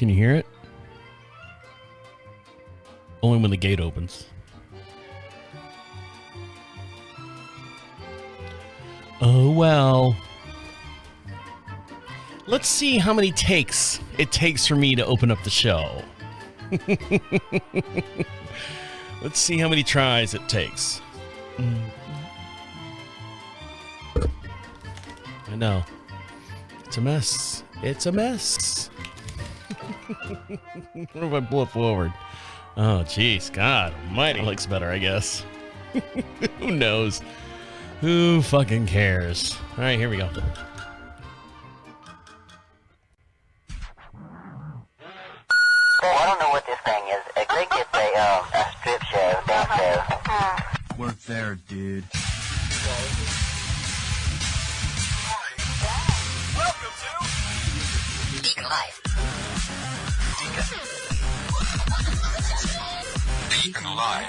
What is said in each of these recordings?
Can you hear it? Only when the gate opens. Oh, well. Let's see how many takes it takes for me to open up the show. Let's see how many tries it takes. I know. It's a mess. It's a mess. What if I pull it forward? Oh, jeez. God almighty. Looks better, I guess. Who knows? Who fucking cares? All right, here we go. Well, I don't know what this thing is. I think it's a strip show, dance show. Work there, dude. Welcome to DeaconLive. DeaconLive.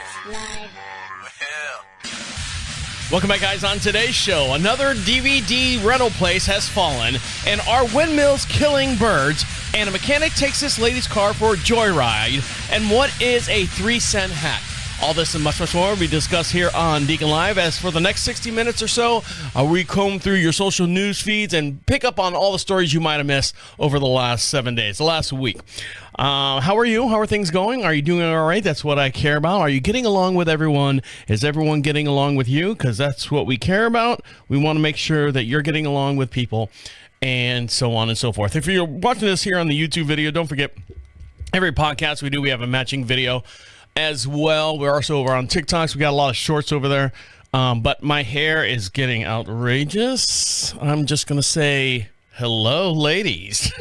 Welcome back, guys. On today's show, another DVD rental place has fallen, and are windmills killing birds, and a mechanic takes this lady's car for a joyride, and what is a 3-cent hat? All this and much, much more we discuss here on DeaconLive. As for the next 60 minutes or so, we comb through your social news feeds and pick up on all the stories you might have missed over the last 7 days, the last week. How are you? How are things going? Are you doing all right? That's what I care about. Are you getting along with everyone? Is everyone getting along with you? Because that's what we care about. We want to make sure that you're getting along with people, and so on and so forth. If you're watching this here on the YouTube video, don't forget, every podcast we do, we have a matching video as well. We're also over on TikTok, so we got a lot of shorts over there. But my hair is getting outrageous. I'm just going to say, hello, ladies.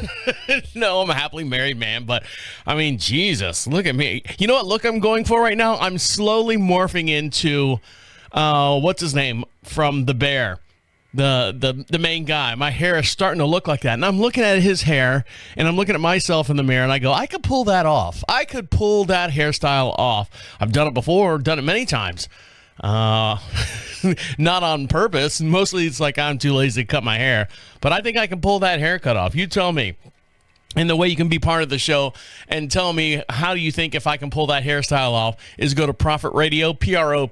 No, I'm a happily married man, but I mean, Jesus, look at me. You know what look I'm going for right now? I'm slowly morphing into, what's his name from The Bear? The main guy. My hair is starting to look like that, and I'm looking at his hair, and I'm looking at myself in the mirror, and I go, I could pull that off. I could pull that hairstyle off. I've done it before, done it many times. Not on purpose. Mostly it's like I'm too lazy to cut my hair, but I think I can pull that haircut off. You tell me. And the way you can be part of the show and tell me how do you think if I can pull that hairstyle off is go to Prophet Radio, Prophet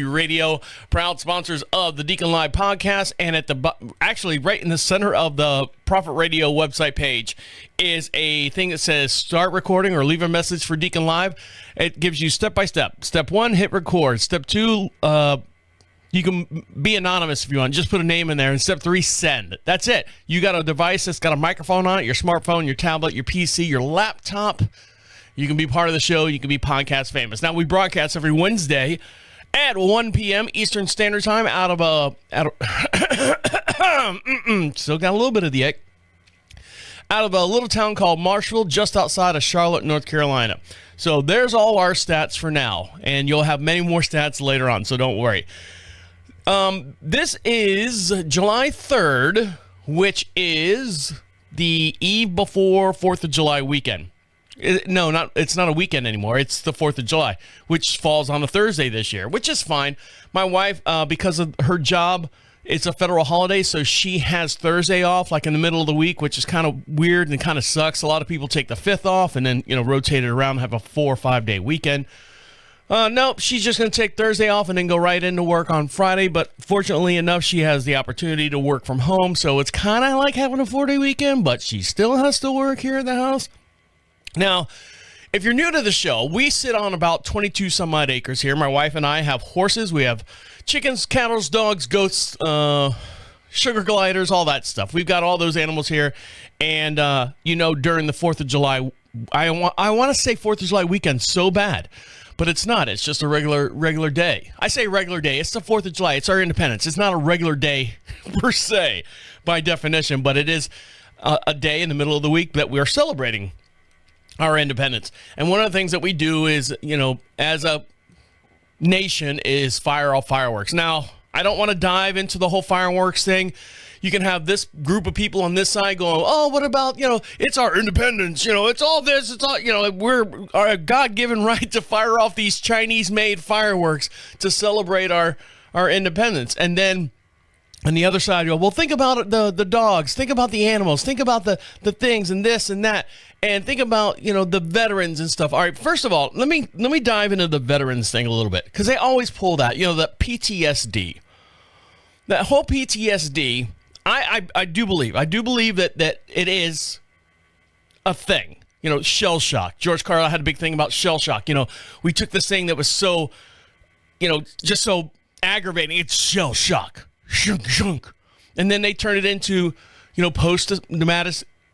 Radio, proud sponsors of the DeaconLive podcast. And at the actually right in the center of the Prophet Radio website page is a thing that says start recording or leave a message for DeaconLive. It gives you step by step. Step 1, hit record. Step 2, you can be anonymous if you want. Just put a name in there. And step 3, send. That's it. You got a device that's got a microphone on it, your smartphone, your tablet, your PC, your laptop. You can be part of the show. You can be podcast famous. Now, we broadcast every Wednesday at 1 p.m. Eastern Standard Time out of still got a little bit of the ick. Out of a little town called Marshall, just outside of Charlotte, North Carolina. So there's all our stats for now. And you'll have many more stats later on, so don't worry. This is July 3rd, which is the eve before 4th of July weekend. It's not a weekend anymore. It's the 4th of July, which falls on a Thursday this year, which is fine. My wife, because of her job, it's a federal holiday, so she has Thursday off, like in the middle of the week, which is kind of weird and kind of sucks. A lot of people take the 5th off and then, rotate it around and have a 4 or 5 day weekend. Nope, she's just going to take Thursday off and then go right into work on Friday. But fortunately enough, she has the opportunity to work from home. So it's kind of like having a 4-day weekend, but she still has to work here at the house. Now, if you're new to the show, we sit on about 22 some odd acres here. My wife and I have horses. We have chickens, cattle, dogs, goats, sugar gliders, all that stuff. We've got all those animals here. And, during the 4th of July, I want to say 4th of July weekend so bad. But it's not. It's just a regular day. I say regular day. It's the 4th of July. It's our independence. It's not a regular day per se by definition, but it is a day in the middle of the week that we are celebrating our independence. And one of the things that we do is, as a nation is fire off fireworks. Now, I don't want to dive into the whole fireworks thing. You can have this group of people on this side going, oh, what about, it's our independence, it's all this, it's all, we're our God-given right to fire off these Chinese-made fireworks to celebrate our independence. And then And the other side, well, think about the dogs, think about the animals, think about the things and this and that, and think about, the veterans and stuff. All right, first of all, let me dive into the veterans thing a little bit, because they always pull that, the PTSD. That whole PTSD, I do believe that it is a thing. Shell shock. George Carlin had a big thing about shell shock. We took this thing that was so, just so aggravating. It's shell shock. Shunk, shunk. And then they turn it into,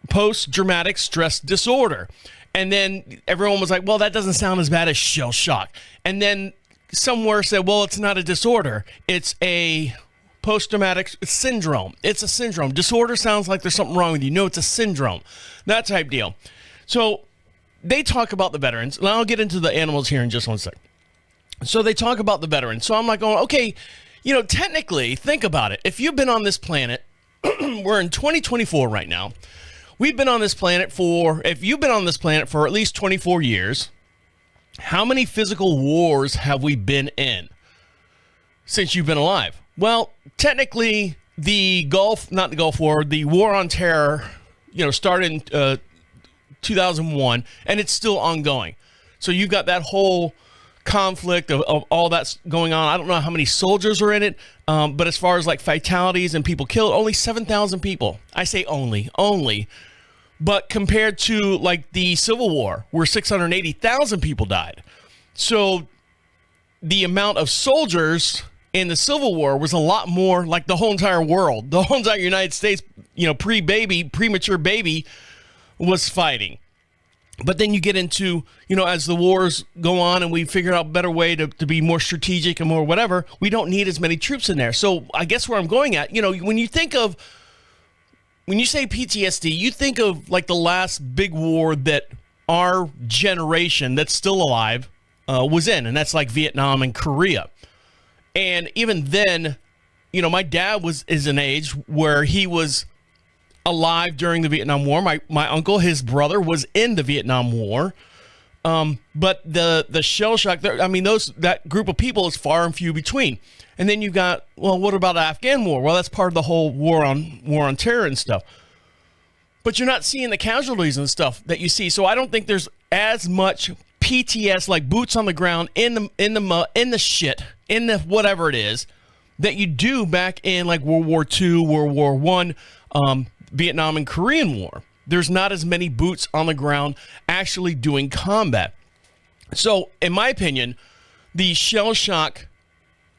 post-traumatic stress disorder. And then everyone was like, well, that doesn't sound as bad as shell shock. And then somewhere said, well, it's not a disorder. It's a post-traumatic syndrome. It's a syndrome. Disorder sounds like there's something wrong with you. No, it's a syndrome. That type deal. So they talk about the veterans. And I'll get into the animals here in just one second. So they talk about the veterans. So I'm like, going, okay, technically, think about it. If you've been on this planet, we're in 2024 right now. We've been on this planet if you've been on this planet for at least 24 years, how many physical wars have we been in since you've been alive? Well, technically, the War on Terror, started in 2001, and it's still ongoing. So you've got that whole conflict of all that's going on. I don't know how many soldiers are in it, but as far as like fatalities and people killed, only 7,000 people. I say only, but compared to like the Civil War, where 680,000 people died. So the amount of soldiers in the Civil War was a lot more, like the whole entire world, the whole entire United States, premature baby was fighting. But then you get into, as the wars go on and we figure out a better way to be more strategic and more whatever, we don't need as many troops in there. So I guess where I'm going at, when you say PTSD, you think of like the last big war that our generation that's still alive was in, and that's like Vietnam and Korea. And even then, my dad is an age where he was alive during the Vietnam War. My uncle, his brother, was in the Vietnam War. But the shell shock, that group of people is far and few between. And then you got, well, what about the Afghan War? Well, that's part of the whole war on terror and stuff. But you're not seeing the casualties and stuff that you see. So I don't think there's as much PTS, like boots on the ground in the mud, in the shit, in the whatever it is, that you do back in like World War II, World War I, Vietnam and Korean War. There's not as many boots on the ground actually doing combat. So, in my opinion, the shell shock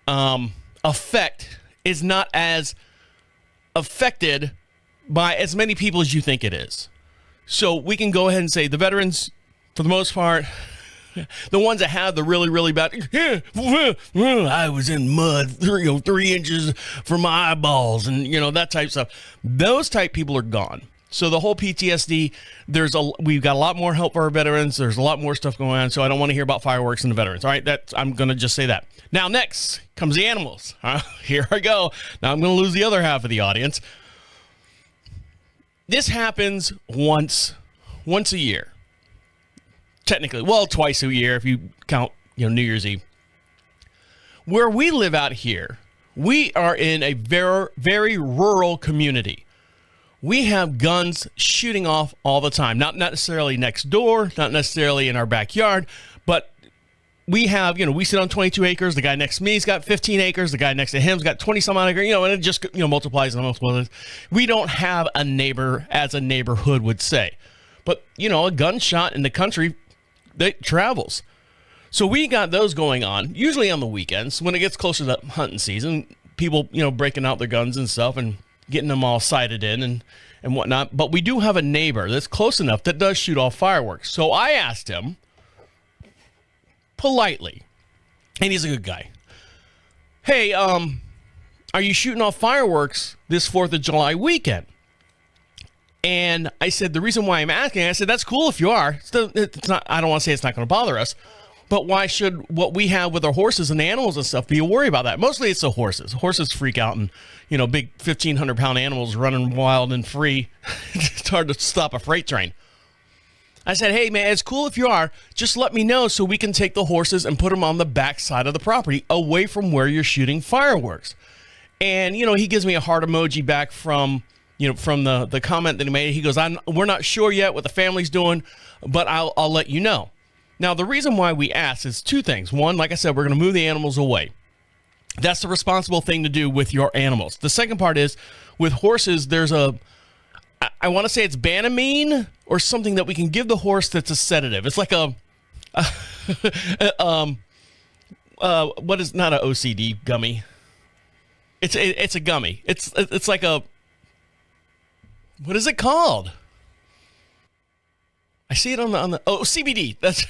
effect is not as affected by as many people as you think it is. So, we can go ahead and say the veterans, for the most part, the ones that have the really, really bad, I was in mud 3 inches from my eyeballs and, that type of stuff. Those type people are gone. So the whole PTSD, we've got a lot more help for our veterans. There's a lot more stuff going on. So I don't want to hear about fireworks and the veterans. All right, I'm going to just say that. Now, next comes the animals. Here I go. Now I'm going to lose the other half of the audience. This happens once a year. Technically, well, twice a year if you count, New Year's Eve. Where we live out here, we are in a very, very rural community. We have guns shooting off all the time. Not necessarily next door, not necessarily in our backyard, but we have, we sit on 22 acres. The guy next to me's got 15 acres. The guy next to him's got 20 some odd acres, and it just, multiplies and multiplies. We don't have a neighbor as a neighborhood would say. But, a gunshot in the country, it travels. So we got those going on, usually on the weekends. When it gets closer to hunting season, people, breaking out their guns and stuff and getting them all sighted in and whatnot. But we do have a neighbor that's close enough that does shoot off fireworks. So I asked him politely, and he's a good guy, hey, are you shooting off fireworks this 4th of July weekend? And I said, the reason why I'm asking, I said, that's cool if you are. It's not, I don't want to say it's not going to bother us, but why should what we have with our horses and the animals and stuff be a worry about that? Mostly it's the horses. Horses freak out and, big 1,500-pound animals running wild and free. It's hard to stop a freight train. I said, hey, man, it's cool if you are. Just let me know so we can take the horses and put them on the back side of the property away from where you're shooting fireworks. And, he gives me a heart emoji back from the comment that he made. He goes, we're not sure yet what the family's doing, but I'll let you know. Now, the reason why we asked is two things. One, like I said, we're going to move the animals away. That's the responsible thing to do with your animals. The second part is, with horses, there's I want to say it's Banamine or something that we can give the horse that's a sedative. It's like what is not an OCD gummy? It's a gummy. It's like a, what is it called? I see it on the CBD. That's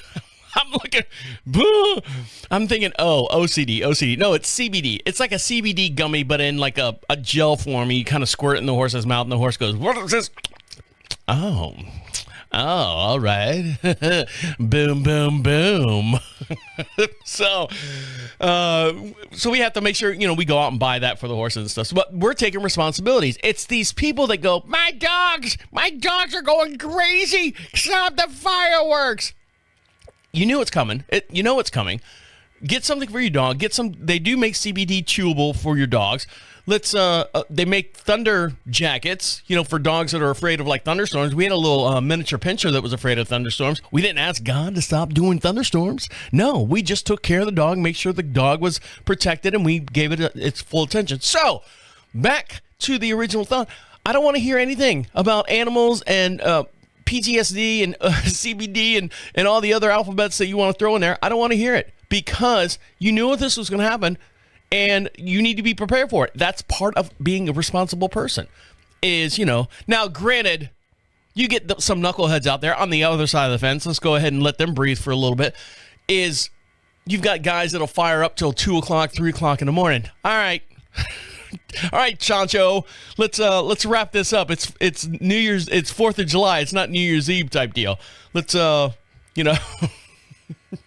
I'm looking. I'm thinking OCD. No, it's CBD. It's like a CBD gummy, but in like a gel form. You kind of squirt it in the horse's mouth, and the horse goes, "What is this?" Oh, all right. Boom, boom, boom. So we have to make sure, we go out and buy that for the horses and stuff. So, but we're taking responsibilities. It's these people that go, my dogs are going crazy. Stop the fireworks. You knew it's coming. It's coming. Get something for your dog. They do make CBD chewable for your dogs. They make thunder jackets, for dogs that are afraid of like thunderstorms. We had a little miniature pinscher that was afraid of thunderstorms. We didn't ask God to stop doing thunderstorms. No, we just took care of the dog, make sure the dog was protected, and we gave it its full attention. So, back to the original thought. I don't want to hear anything about animals and PTSD and CBD and all the other alphabets that you want to throw in there. I don't want to hear it because you knew this was going to happen. And you need to be prepared for it. That's part of being a responsible person is, Now, granted, you get some knuckleheads out there on the other side of the fence. Let's go ahead and let them breathe for a little bit. You've got guys that'll fire up till 2 o'clock, 3 o'clock in the morning. All right. All right, Chancho, let's wrap this up. It's New Year's. It's 4th of July. It's not New Year's Eve type deal. Let's,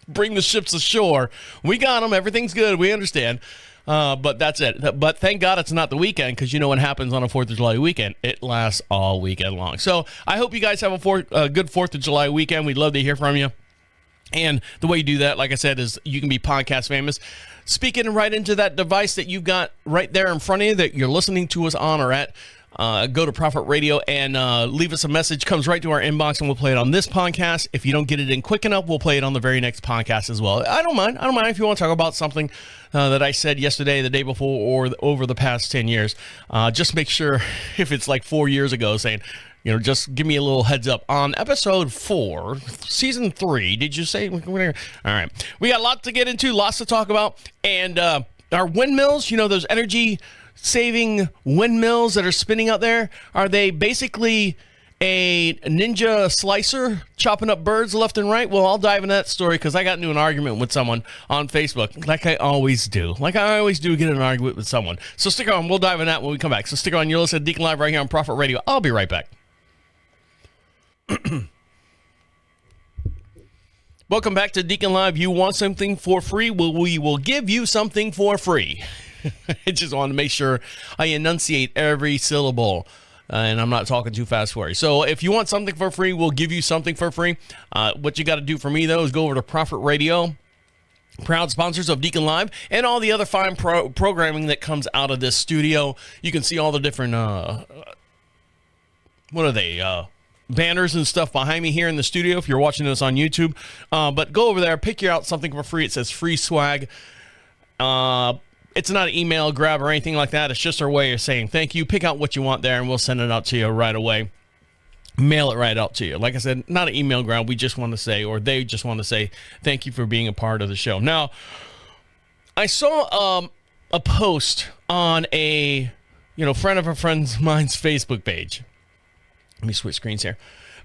bring the ships ashore. We got them. Everything's good. We understand. But that's it. But thank God it's not the weekend, because you know what happens on a 4th of July weekend. It lasts all weekend long. So I hope you guys have a good 4th of July weekend. We'd love to hear from you. And the way you do that, like I said, is you can be podcast famous. Speaking right into that device that you've got right there in front of you that you're listening to us on or at. Go to Prophet Radio and leave us a message. Comes right to our inbox, and we'll play it on this podcast. If you don't get it in quick enough, we'll play it on the very next podcast as well. I don't mind if you want to talk about something that I said yesterday, the day before, or over the past 10 years. Just make sure if it's like 4 years ago, saying, just give me a little heads up. On episode 4, season 3, did you say? All right. We got a lot to get into, lots to talk about. And our windmills, those energy saving windmills that are spinning out there, are they basically a ninja slicer chopping up birds left and right? Well, I'll dive into that story because I got into an argument with someone on Facebook, like I always do. Get in an argument with someone. So stick on. We'll dive in that when we come back. So stick on. You're listening to Deacon Live right here on Prophet Radio. I'll be right back. Welcome back to Deacon Live. You want something for free? Well, we will give you something for free. I just want to make sure I enunciate every syllable, and I'm not talking too fast for you. So if you want something for free, we'll give you something for free. What you got to do for me, though, is go over to Prophet Radio, proud sponsors of Deacon Live, and all the other fine programming that comes out of this studio. You can see all the different, banners and stuff behind me here in the studio if you're watching this on YouTube. But go over there, pick out something for free. It says free swag. It's not an email grab or anything like that. It's just our way of saying thank you. Pick out what you want there, and we'll send it out to you right away. Mail it right out to you. Like I said, not an email grab. We just want to say, or they just want to say, thank you for being a part of the show. Now, I saw a post on a friend of a friend's mine's Facebook page. Let me switch screens here.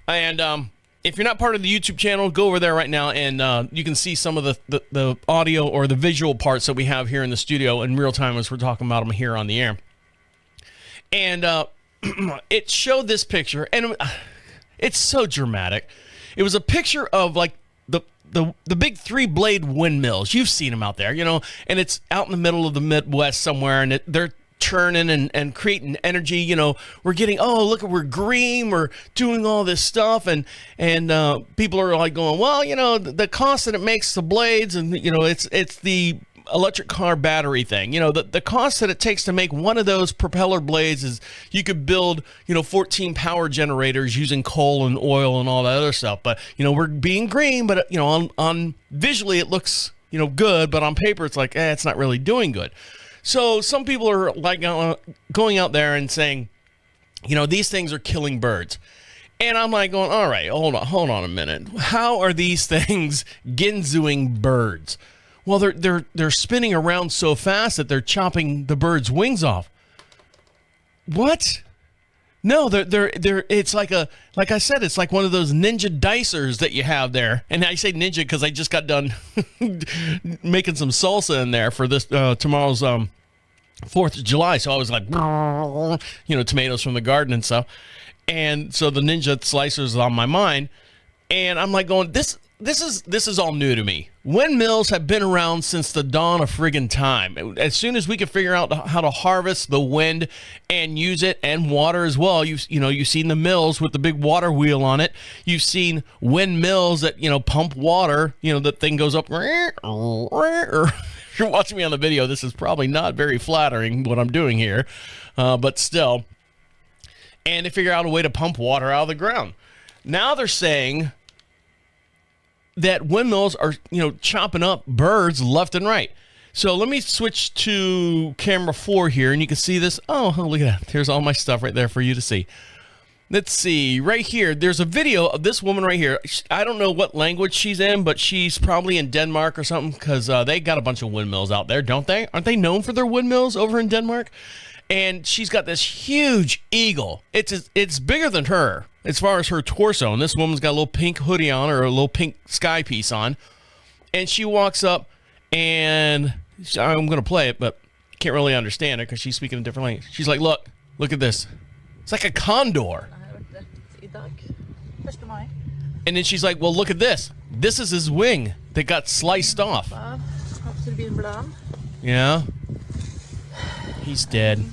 And if you're not part of the YouTube channel, go over there right now, and you can see some of the audio or the visual parts that we have here in the studio in real time as we're talking about them here on the air. And it showed this picture, and it's so dramatic. It was a picture of like the big 3-blade windmills. You've seen them out there, and it's out in the middle of the Midwest somewhere, and they're churning and creating energy. We're getting, we're green, we're doing all this stuff, and people are like going, well, the cost that it makes the blades, and it's the electric car battery thing. You know, the cost that it takes to make one of those propeller blades is you could build, 14 power generators using coal and oil and all that other stuff. But, we're being green, but, on visually it looks, good, but on paper it's like, it's not really doing good. So some people are like going out there and saying, these things are killing birds. And I'm like going, all right, hold on a minute. How are these things ginzuing birds? Well, they're spinning around so fast that they're chopping the bird's wings off. What? No, they're it's like I said, it's like one of those ninja dicers that you have there. And I say ninja because I just got done making some salsa in there for this tomorrow's 4th of July. So I was like, tomatoes from the garden and stuff. And so the ninja slicer is on my mind, and I'm like going, this is all new to me. Windmills have been around since the dawn of friggin' time. As soon as we could figure out how to harvest the wind and use it, and water as well. You've seen the mills with the big water wheel on it. You've seen windmills that pump water. The thing goes up. If you're watching me on the video, this is probably not very flattering what I'm doing here, but still. And they figure out a way to pump water out of the ground. Now they're saying that windmills are, chopping up birds left and right. So let me switch to camera 4 here, and you can see this. Oh, look at that. There's all my stuff right there for you to see. Let's see. Right here, there's a video of this woman right here. I don't know what language she's in, but she's probably in Denmark or something, because they got a bunch of windmills out there, don't they? Aren't they known for their windmills over in Denmark? And she's got this huge eagle. It's bigger than her as far as her torso. And this woman's got a little pink hoodie on, or a little pink sky piece on. And she walks up, and I'm going to play it, but can't really understand it because she's speaking a different language. She's like, look at this. It's like a condor. And then she's like, well, look at this. This is his wing that got sliced off. Yeah. He's dead.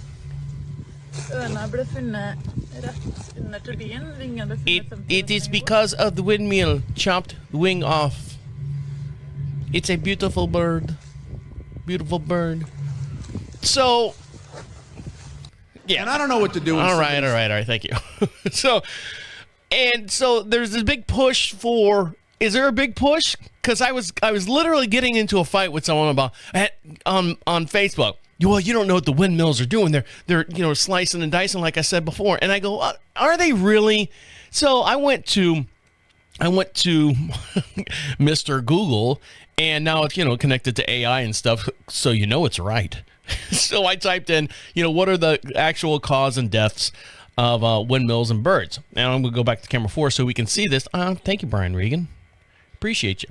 It is because of the windmill chopped the wing off. It's a beautiful bird. Beautiful bird. So, yeah. And I don't know what to do. All right. Thank you. So there's this big push for. Is there a big push? Because I was literally getting into a fight with someone about on Facebook. Well, you don't know what the windmills are doing. They're slicing and dicing, like I said before. And I go, are they really? So I went to Mr. Google, and now it's connected to AI and stuff, so it's right. So I typed in, what are the actual cause and deaths of windmills and birds? And I'm gonna go back to camera 4 so we can see this. Thank you, Brian Regan. Appreciate you.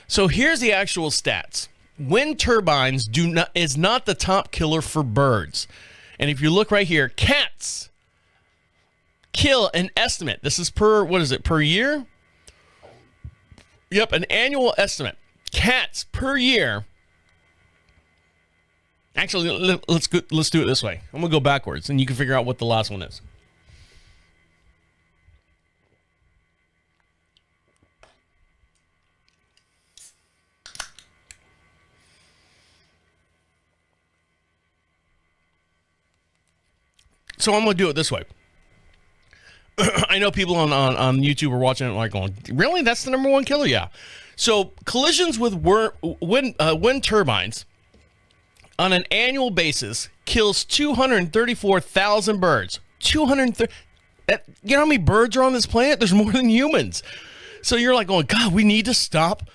So here's the actual stats. Wind turbines is not the top killer for birds. And if you look right here, cats kill an estimate. This is per year? Yep, an annual estimate. Cats per year. Actually, let's do it this way. I'm going to go backwards, and you can figure out what the last one is. So I'm going to do it this way. I know people on YouTube are watching it like going, really? That's the number one killer? Yeah. So collisions with wind turbines on an annual basis kills 234,000 birds. 230. You know how many birds are on this planet? There's more than humans. So you're like going, God, we need to stop.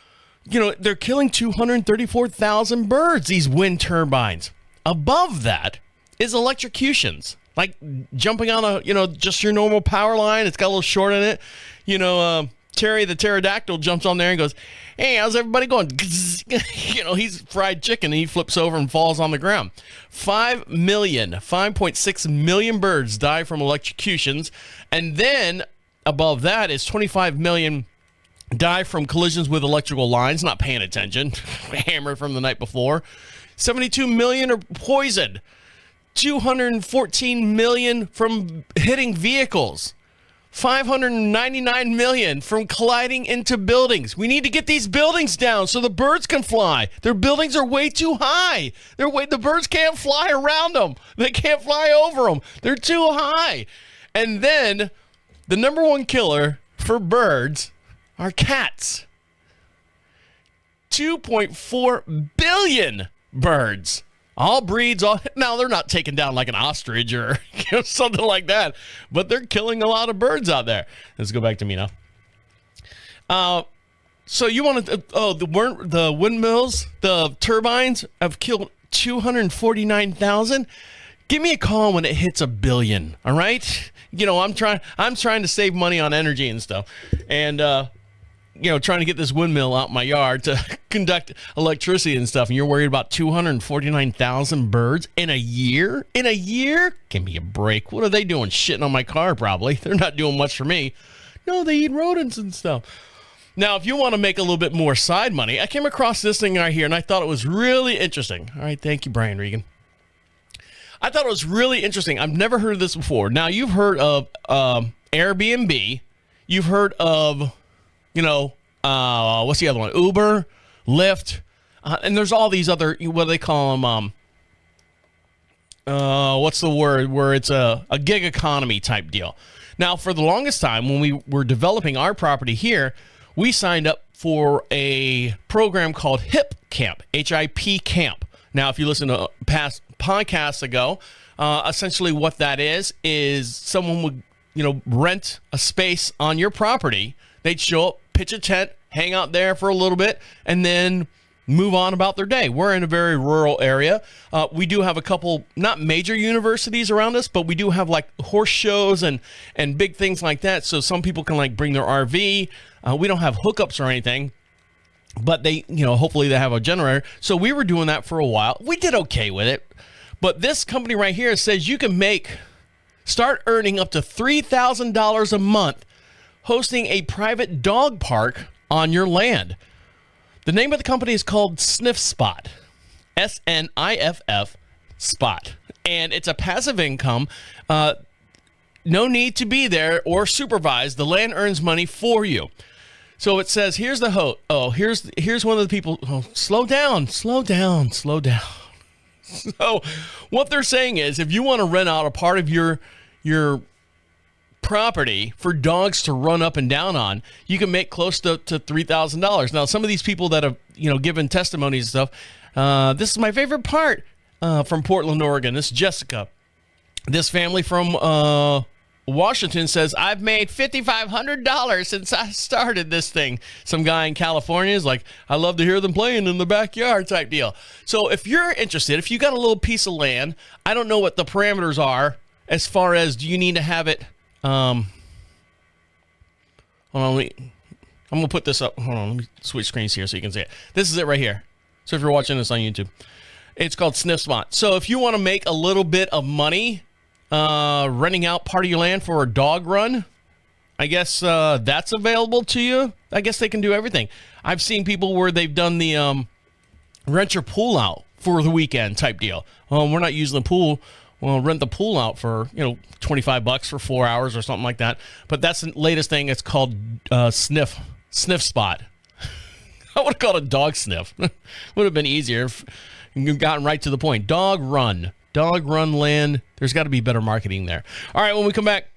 They're killing 234,000 birds, these wind turbines. Above that is electrocutions. Like jumping on just your normal power line. It's got a little short in it. Terry the pterodactyl jumps on there and goes, hey, how's everybody going? He's fried chicken, and he flips over and falls on the ground. 5.6 million birds die from electrocutions. And then above that is 25 million die from collisions with electrical lines, not paying attention, hammered from the night before. 72 million are poisoned. 214 million from hitting vehicles. $599 million from colliding into buildings. We need to get these buildings down so the birds can fly. Their buildings are way too high. The birds can't fly around them. They can't fly over them. They're too high. And then the number one killer for birds are cats. 2.4 billion birds. All breeds, now they're not taking down like an ostrich or something like that, but they're killing a lot of birds out there. Let's go back to me now. So you want to, the windmills, the turbines have killed 249,000. Give me a call when it hits 1 billion. All right. I'm trying to save money on energy and stuff. And, trying to get this windmill out in my yard to conduct electricity and stuff, and you're worried about 249,000 birds in a year? In a year? Give me a break. What are they doing? Shitting on my car, probably. They're not doing much for me. No, they eat rodents and stuff. Now, if you want to make a little bit more side money, I came across this thing right here, and I thought it was really interesting. All right, thank you, Brian Regan. I thought it was really interesting. I've never heard of this before. Now, you've heard of Airbnb. You've heard of... what's the other one? Uber, Lyft, and there's all these other, what do they call them? What's the word? Where it's a gig economy type deal. Now, for the longest time, when we were developing our property here, we signed up for a program called HIP Camp, HIP Camp. Now, if you listen to past podcasts ago, essentially what that is someone would, rent a space on your property. They'd show up, pitch a tent, hang out there for a little bit, and then move on about their day. We're in a very rural area. We do have a couple, not major universities around us, but we do have like horse shows and big things like that. So some people can like bring their RV. We don't have hookups or anything, but they, hopefully they have a generator. So we were doing that for a while. We did okay with it. But this company right here says you can start earning up to $3,000 a month hosting a private dog park on your land. The name of the company is called SniffSpot, SNIFF Spot, and it's a passive income. No need to be there or supervise. The land earns money for you. So it says, here's the host. Oh, here's one of the people. Oh, slow down. So what they're saying is, if you want to rent out a part of your property for dogs to run up and down on, you can make close to $3,000. Now, some of these people that have given testimonies and stuff, this is my favorite part from Portland, Oregon. This is Jessica. This family from Washington says, I've made $5,500 since I started this thing. Some guy in California is like, I love to hear them playing in the backyard type deal. So if you're interested, if you got a little piece of land, I don't know what the parameters are as far as, do you need to have it. Hold on, I'm going to put this up. Hold on, let me switch screens here so you can see it. This is it right here. So if you're watching this on YouTube, it's called SniffSpot. So if you want to make a little bit of money renting out part of your land for a dog run, I guess that's available to you. I guess they can do everything. I've seen people where they've done the rent your pool out for the weekend type deal. We're not using the pool. Well, rent the pool out for, $25 for 4 hours or something like that. But that's the latest thing. It's called SniffSpot. I would have called it dog sniff. Would have been easier if you'd gotten right to the point. Dog run land. There's got to be better marketing there. All right, when we come back,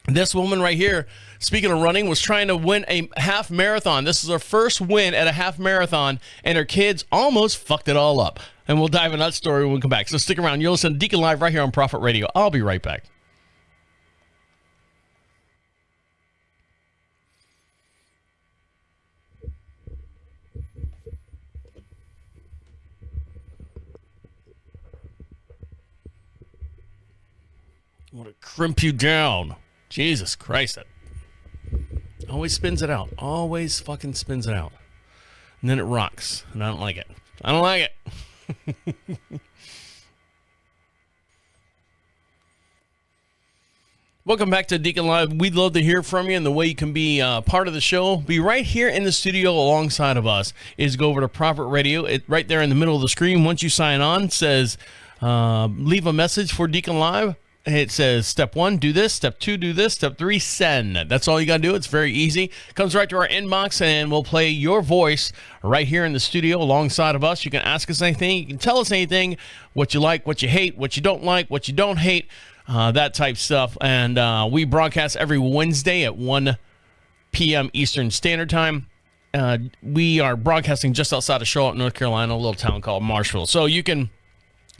this woman right here, speaking of running, was trying to win a half marathon. This is her first win at a half marathon, and her kids almost fucked it all up. And we'll dive into that story when we come back. So stick around. You'll listen to Deacon Live right here on Prophet Radio. I'll be right back. I want to crimp you down. Jesus Christ. That always spins it out. Always fucking spins it out. And then it rocks. And I don't like it. I don't like it. Welcome back to Deacon Live. We'd love to hear from you, and the way you can be part of the show, be right here in the studio alongside of us, is go over to Prophet Radio. It right there in the middle of the screen. Once you sign on, says leave a message for Deacon Live. It says step 1, do this. Step 2, do this. Step 3, send. That's all you got to do. It's very easy. Comes right to our inbox, and we'll play your voice right here in the studio alongside of us. You can ask us anything. You can tell us anything, what you like, what you hate, what you don't like, what you don't hate, that type stuff. And we broadcast every Wednesday at 1 p.m. Eastern Standard Time. We are broadcasting just outside of Charlotte, North Carolina, a little town called Marshville. So you can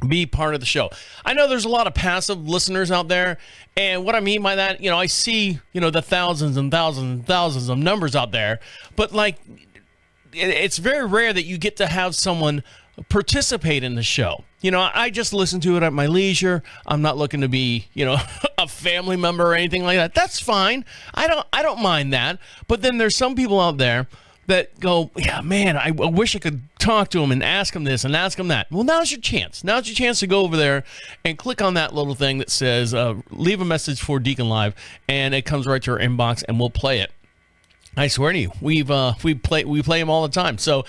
be part of the show. I know there's a lot of passive listeners out there, and what I mean by that, I see, the thousands and thousands and thousands of numbers out there, but like, it's very rare that you get to have someone participate in the show. I just listen to it at my leisure. I'm not looking to be, a family member or anything like that. That's fine. I don't mind that. But then there's some people out there that go, yeah, man, I wish I could talk to him and ask him this and ask him that. Well, now's your chance. Now's your chance to go over there and click on that little thing that says, leave a message for Deacon Live, and it comes right to our inbox, and we'll play it. I swear to you, we play them all the time. So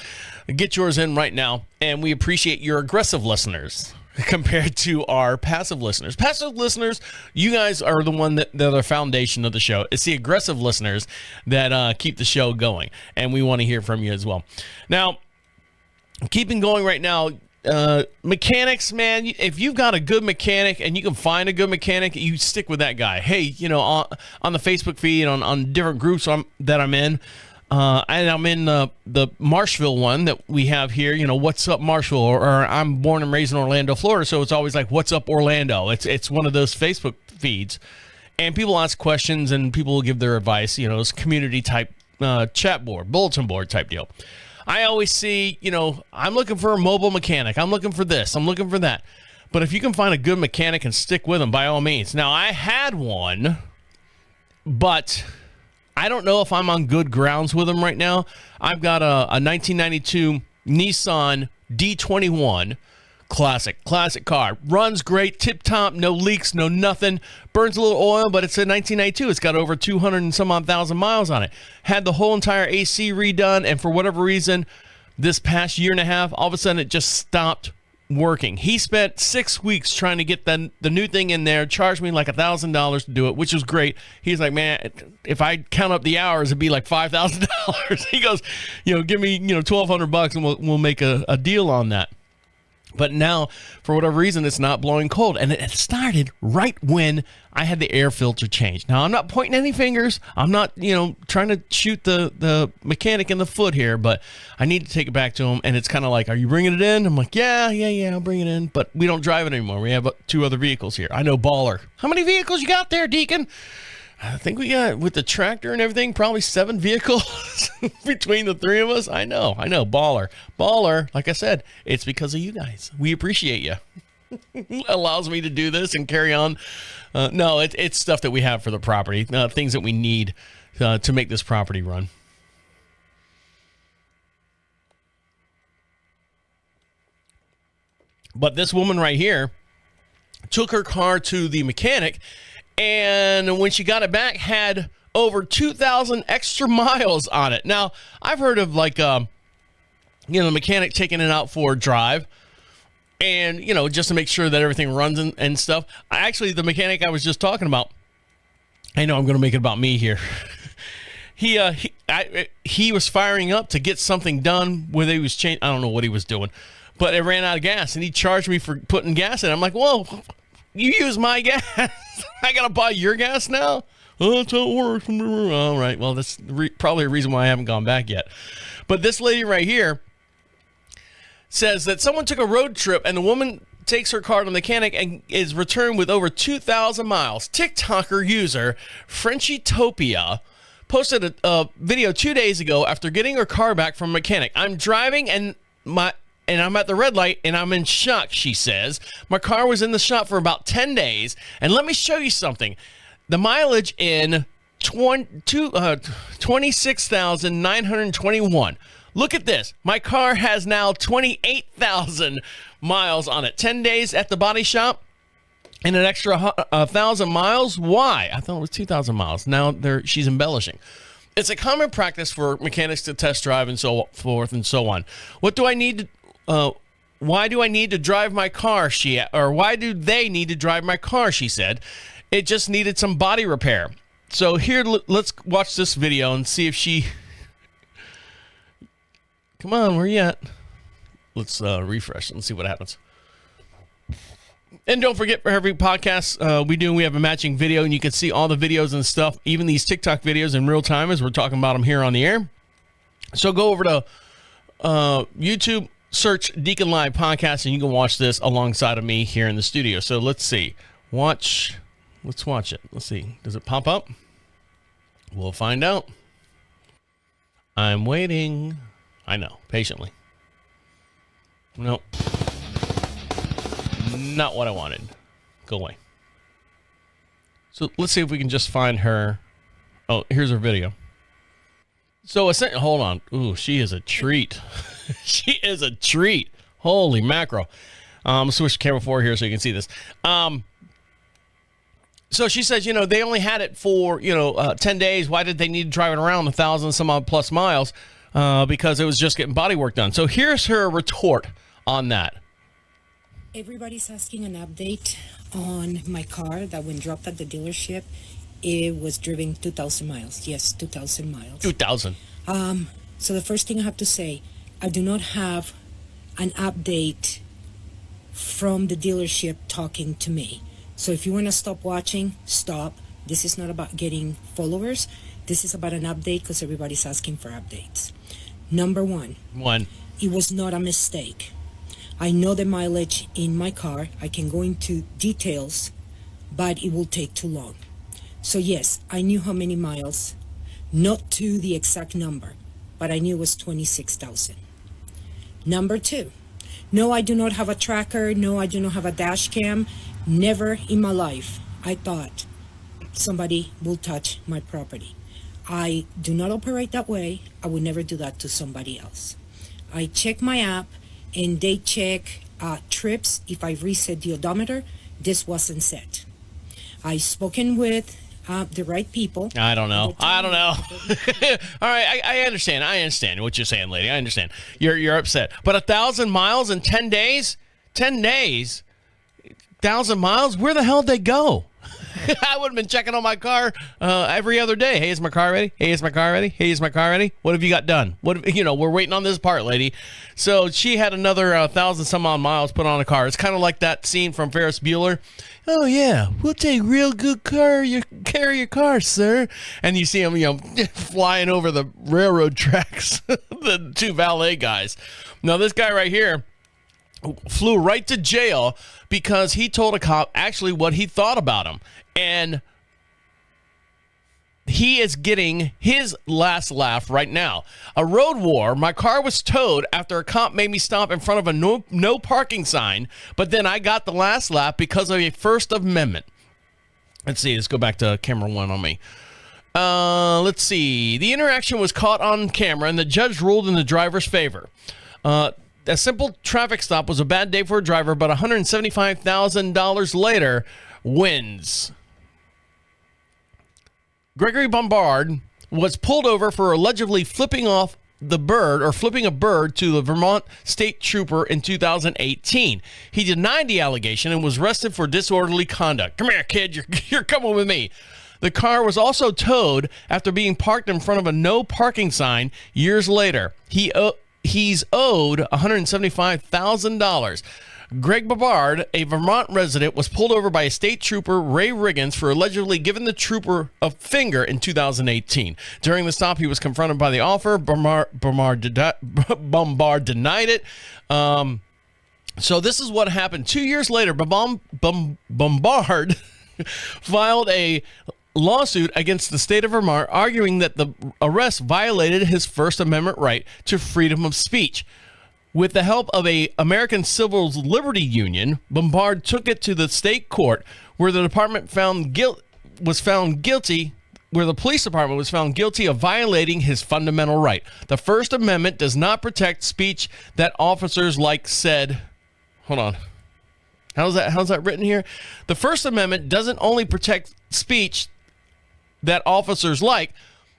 get yours in right now, and we appreciate your aggressive listeners compared to our passive listeners. Passive listeners, you guys are the one that are the foundation of the show. It's the aggressive listeners that keep the show going, and we want to hear from you as well. Now, keeping going right now, mechanics, man, if you've got a good mechanic and you can find a good mechanic, you stick with that guy. Hey, on the Facebook feed, on different groups that I'm in, and I'm in the Marshville one that we have here, what's up Marshville, or I'm born and raised in Orlando, Florida, so it's always like, what's up Orlando? It's one of those Facebook feeds, and people ask questions and people will give their advice, it's community type chat board, bulletin board type deal. I always see, I'm looking for a mobile mechanic. I'm looking for this. I'm looking for that. But if you can find a good mechanic and stick with them, by all means. Now, I had one, but I don't know if I'm on good grounds with them right now. I've got a 1992 Nissan D21 classic car. Runs great, tip-top, no leaks, no nothing. Burns a little oil, but it's a 1992. It's got over 200 and some odd thousand miles on it. Had the whole entire AC redone, and for whatever reason, this past year and a half, all of a sudden it just stopped working. He spent 6 weeks trying to get the new thing in there, charged me like $1,000 to do it, which was great. He's like, man, if I count up the hours, it'd be like $5,000. He goes, give me, $1,200 and we'll make a deal on that. But now, for whatever reason, it's not blowing cold. And it started right when I had the air filter changed. Now, I'm not pointing any fingers. I'm not, trying to shoot the mechanic in the foot here. But I need to take it back to him. And it's kind of like, are you bringing it in? I'm like, yeah, I'll bring it in. But we don't drive it anymore. We have 2 other vehicles here. I know Baller. How many vehicles you got there, Deacon? I think we got, with the tractor and everything, probably 7 vehicles between the 3 of us. I know. Baller, like I said, it's because of you guys. We appreciate you. Allows me to do this and carry on. No, it's stuff that we have for the property, things that we need to make this property run. But this woman right here took her car to the mechanic, and when she got it back, had over 2,000 extra miles on it. Now, I've heard of the mechanic taking it out for a drive and, just to make sure that everything runs and stuff. Actually, the mechanic I was just talking about, I know I'm going to make it about me here. He was firing up to get something done where he was I don't know what he was doing, but it ran out of gas, and he charged me for putting gas in. I'm like, whoa, you use my gas. I got to buy your gas now? Oh, that's how it works. All right. Well, that's probably a reason why I haven't gone back yet. But this lady right here says that someone took a road trip, and the woman takes her car to the mechanic and is returned with over 2,000 miles. TikToker user Frenchitopia posted a video 2 days ago after getting her car back from a mechanic. I'm driving and I'm at the red light, and I'm in shock, she says. My car was in the shop for about 10 days, and let me show you something. The mileage in 26,921. Look at this. My car has now 28,000 miles on it. 10 days at the body shop and an extra 1,000 miles. Why? I thought it was 2,000 miles. Now she's embellishing. It's a common practice for mechanics to test drive and so forth and so on. What do I need to Why do I need to drive my car? Or why do they need to drive my car? She said. It just needed some body repair. So here, let's watch this video and see if she... Come on, where you at? Let's refresh and see what happens. And don't forget, for every podcast we have a matching video, and you can see all the videos and stuff, even these TikTok videos in real time as we're talking about them here on the air. So go over to YouTube, search DeaconLive podcast, and you can watch this alongside of me here in the studio. So let's see. Let's watch it. Let's see. Does it pop up? We'll find out. I'm waiting. I know. Patiently. Nope. Not what I wanted. Go away. So let's see if we can just find her. Oh, here's her video. So, hold on. Ooh, she is a treat. She is a treat. Holy mackerel. Switch the camera forward here so you can see this. So she says, they only had it for, 10 days. Why did they need to drive it around 1,000 some odd plus miles? Because it was just getting body work done. So here's her retort on that. Everybody's asking an update on my car that when dropped at the dealership, it was driven 2,000 miles. Yes, 2,000 miles. 2,000. So the first thing I have to say, I do not have an update from the dealership talking to me. So if you want to stop watching, stop. This is not about getting followers. This is about an update because everybody's asking for updates. Number one. It was not a mistake. I know the mileage in my car. I can go into details, but it will take too long. So yes, I knew how many miles, not to the exact number, but I knew it was 26,000. Number two, no, I do not have a tracker. No, I do not have a dash cam. Never in my life I thought somebody will touch my property. I do not operate that way. I would never do that to somebody else. I check my app and they check trips. If I reset the odometer, this wasn't set. I've spoken with the right people. I don't know. All right, I understand. I understand what you're saying, lady. I understand. You're upset. But 1,000 miles in 10 days? 10 days? 1,000 miles? Where the hell did they go? I would have been checking on my car every other day. Hey, is my car ready? Hey, is my car ready? Hey, is my car ready? What have you got done? We're waiting on this part, lady. So she had another 1,000 some odd miles put on a car. It's kind of like that scene from Ferris Bueller. Oh yeah, we'll take real good care of your car, sir. And you see him, flying over the railroad tracks. The two valet guys. Now this guy right here flew right to jail because he told a cop actually what he thought about him. And he is getting his last laugh right now. A road war. My car was towed after a cop made me stop in front of a no parking sign, but then I got the last laugh because of a First Amendment. Let's see. Let's go back to camera one on me. Let's see. The interaction was caught on camera, and the judge ruled in the driver's favor. A simple traffic stop was a bad day for a driver, but $175,000 later wins. Gregory Bombard was pulled over for allegedly flipping a bird to the Vermont state trooper in 2018. He denied the allegation and was arrested for disorderly conduct. Come here, kid. You're coming with me. The car was also towed after being parked in front of a no parking sign years later. He's owed $175,000. Greg Babard, a Vermont resident, was pulled over by a state trooper, Ray Riggins, for allegedly giving the trooper a finger in 2018. During the stop, he was confronted by the officer. Bombard denied it. So this is what happened. 2 years later, Bombard filed a lawsuit against the state of Vermont, arguing that the arrest violated his First Amendment right to freedom of speech. With the help of a American Civil Liberty Union, Bombard took it to the state court, where the department was found guilty of violating his fundamental right. The First Amendment does not protect speech that officers like said. Hold on. How's that written here? The First Amendment doesn't only protect speech that officers like.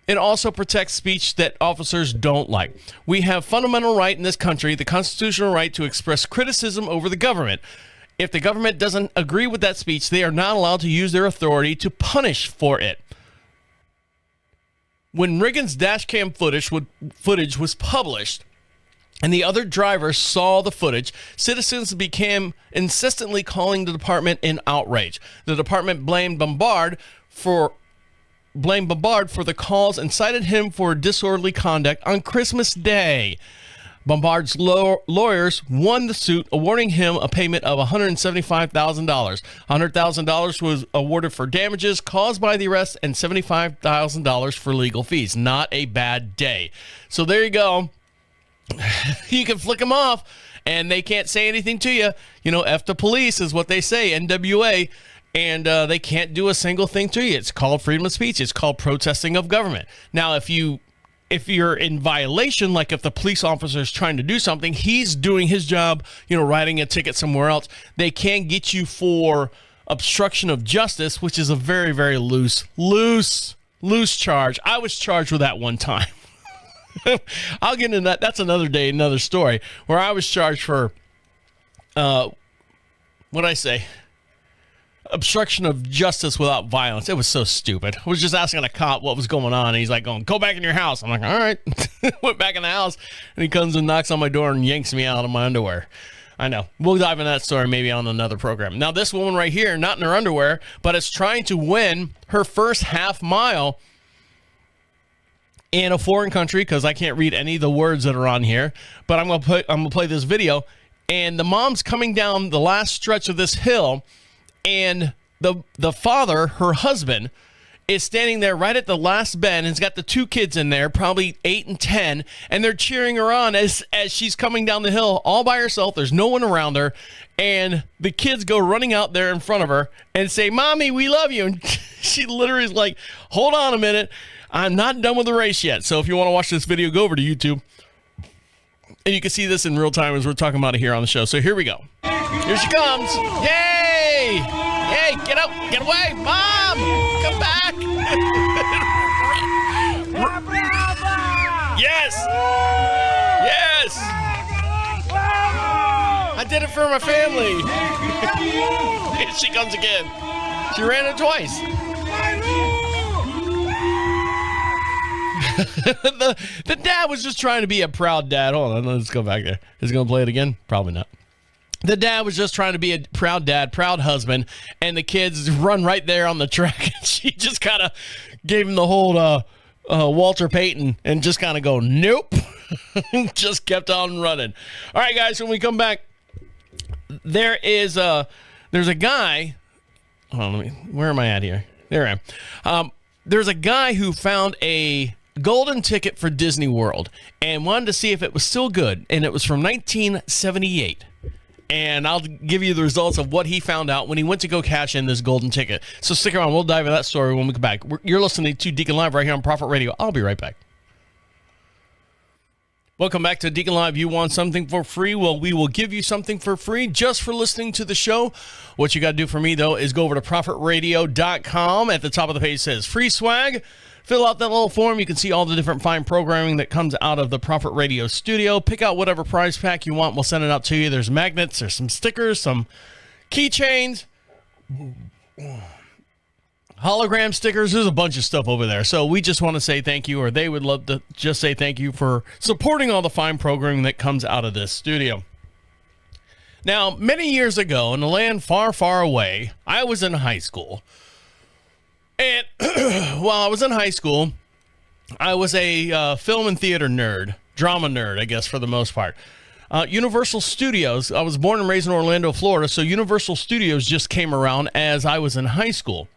It also protects speech that officers don't like. We have fundamental right in this country, the constitutional right to express criticism over the government. If the government doesn't agree with that speech, they are not allowed to use their authority to punish for it. When Reagan's dash cam footage was published and the other drivers saw the footage, citizens began insistently calling the department in outrage. The department blamed Bombard for the calls and cited him for disorderly conduct on Christmas Day. Bombard's lawyers won the suit, awarding him a payment of $175,000. $100,000 was awarded for damages caused by the arrest and $75,000 for legal fees. Not a bad day. So there you go. You can flick them off and they can't say anything to you. You know, F the police is what they say, NWA. And they can't do a single thing to you. It's called freedom of speech. It's called protesting of government. Now, if you're in violation, like if the police officer is trying to do something, he's doing his job, you know, writing a ticket somewhere else, they can get you for obstruction of justice, which is a very, very loose charge. I was charged with that one time. I'll get into that. That's another day, another story, where I was charged for, what'd I say? Obstruction of justice without violence. It was so stupid. I was just asking a cop what was going on, and he's like, go back in your house. I'm like, all right. Went back in the house, and he comes and knocks on my door and yanks me out of my underwear. I know. We'll dive into that story maybe on another program. Now, this woman right here, not in her underwear, but is trying to win her first half mile in a foreign country, because I can't read any of the words that are on here, but I'm gonna play this video, and the mom's coming down the last stretch of this hill, and the father, her husband, is standing there right at the last bend and has got the two kids in there, probably 8 and 10, and they're cheering her on as she's coming down the hill all by herself. There's no one around her, and the kids go running out there in front of her and say, "Mommy, we love you." And she literally is like, "Hold on a minute. I'm not done with the race yet." So if you want to watch this video, go over to YouTube, and you can see this in real time as we're talking about it here on the show. So here we go. Here she comes. Yay! Yay! Get out! Get away! Mom! Come back! Yes! Yes! I did it for my family. Here she comes again. She ran it twice. The dad was just trying to be a proud dad. Hold on, let's go back there. Is he going to play it again? Probably not. The dad was just trying to be a proud dad, proud husband, and the kids run right there on the track. And she just kind of gave him the whole Walter Payton and just kind of go, nope. Just kept on running. All right, guys, when we come back, there's a guy. Hold on, where am I at here? There I am. There's a guy who found a golden ticket for Disney World and wanted to see if it was still good, and it was from 1978. And I'll give you the results of what he found out when he went to go cash in this golden ticket. So stick around. We'll dive into that story when we come back. You're listening to Deacon Live right here on Prophet Radio. I'll be right back. Welcome back to Deacon Live. You want something for free? Well, we will give you something for free just for listening to the show. What you got to do for me, though, is go over to prophetradio.com. At the top of the page it says free swag. Fill out that little form. You can see all the different fine programming that comes out of the Prophet Radio studio. Pick out whatever prize pack you want. We'll send it out to you. There's magnets. There's some stickers, some keychains, hologram stickers. There's a bunch of stuff over there. So we just want to say thank you, or they would love to just say thank you for supporting all the fine programming that comes out of this studio. Now, many years ago, in a land far, far away, I was in high school. And while I was in high school, I was a film and theater nerd, drama nerd, I guess, for the most part. Universal Studios, I was born and raised in Orlando, Florida, so Universal Studios just came around as I was in high school.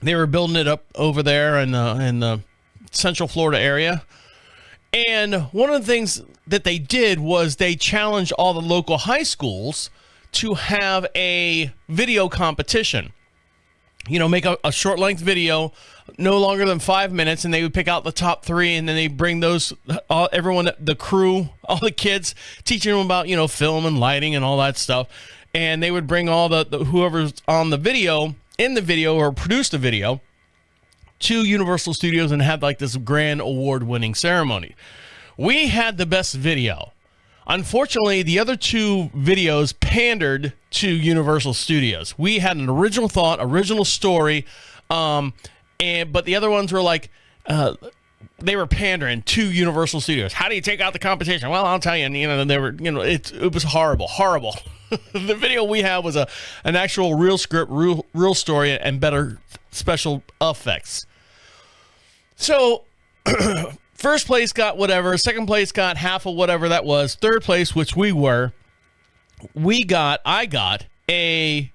They were building it up over there in the Central Florida area. And one of the things that they did was they challenged all the local high schools to have a video competition. You know, make a short-length video, no longer than 5 minutes, and they would pick out the top 3, and then they bring everyone, the crew, all the kids, teaching them about, you know, film and lighting and all that stuff. And they would bring all the whoever's on the video, in the video, or produced the video, to Universal Studios and had like this grand award-winning ceremony. We had the best video. Unfortunately, the other two videos pandered to Universal Studios. We had an original thought, original story, but the other ones were like, they were pandering to Universal Studios. How do you take out the competition? Well, I'll tell you, they were, it was horrible. The video we had was an actual real script, real story, and better special effects. So, first place got whatever. Second place got half of whatever that was. Third place, which we were, I got a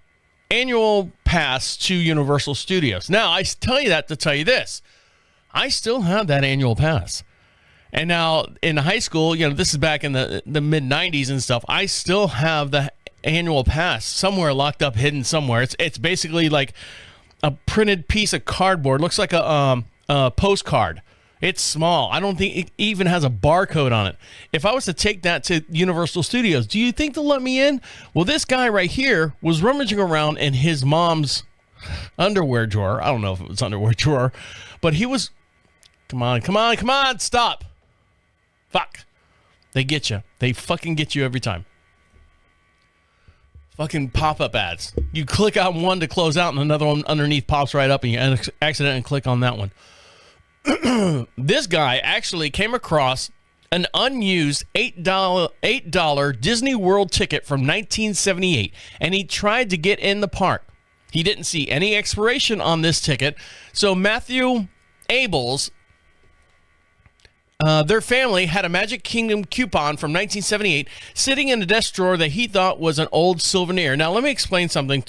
annual pass to Universal Studios. Now, I tell you that to tell you this. I still have that annual pass. And now in high school, this is back in the mid-90s and stuff, I still have the annual pass somewhere locked up, hidden somewhere. It's basically like a printed piece of cardboard. Looks like a postcard. It's small. I don't think it even has a barcode on it. If I was to take that to Universal Studios, do you think they'll let me in? Well, this guy right here was rummaging around in his mom's underwear drawer. I don't know if it was underwear drawer, but he was... Come on, stop. Fuck. They get you. They fucking get you every time. Fucking pop-up ads. You click on one to close out, and another one underneath pops right up, and you accidentally click on that one. This guy actually came across an unused $8 Disney World ticket from 1978, and he tried to get in the park. He didn't see any expiration on this ticket, so Matthew Abels, their family had a Magic Kingdom coupon from 1978 sitting in a desk drawer that he thought was an old souvenir. Now, let me explain something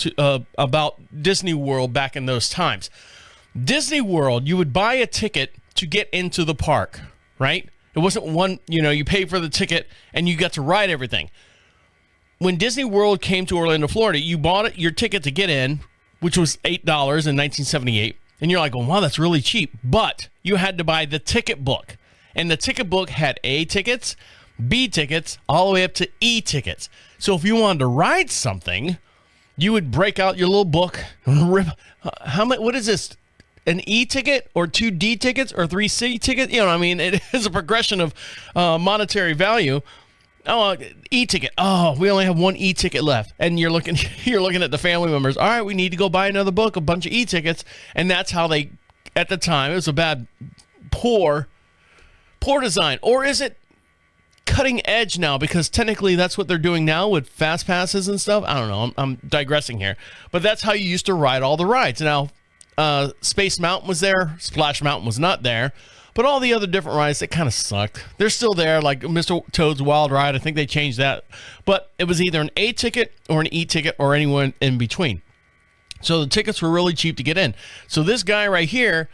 about Disney World back in those times. Disney World, you would buy a ticket to get into the park, right? It wasn't one, you paid for the ticket and you got to ride everything. When Disney World came to Orlando, Florida, you bought your ticket to get in, which was $8 in 1978. And you're like, well, wow, that's really cheap. But you had to buy the ticket book. And the ticket book had A tickets, B tickets, all the way up to E tickets. So if you wanted to ride something, you would break out your little book and rip. What is this? An E ticket or 2 D tickets or 3 C tickets? It is a progression of monetary value. Oh, E-ticket. Oh, we only have one E-ticket left. And you're looking at the family members. All right, we need to go buy another book, a bunch of E-tickets. And that's how they, at the time, it was a bad, poor design. Or is it cutting edge now? Because technically that's what they're doing now with fast passes and stuff. I don't know. I'm digressing here. But that's how you used to ride all the rides. Now, Space Mountain was there. Splash Mountain was not there. But all the other different rides, they kind of sucked. They're still there, like Mr. Toad's Wild Ride. I think they changed that. But it was either an A ticket or an E ticket or anyone in between. So the tickets were really cheap to get in. So this guy right here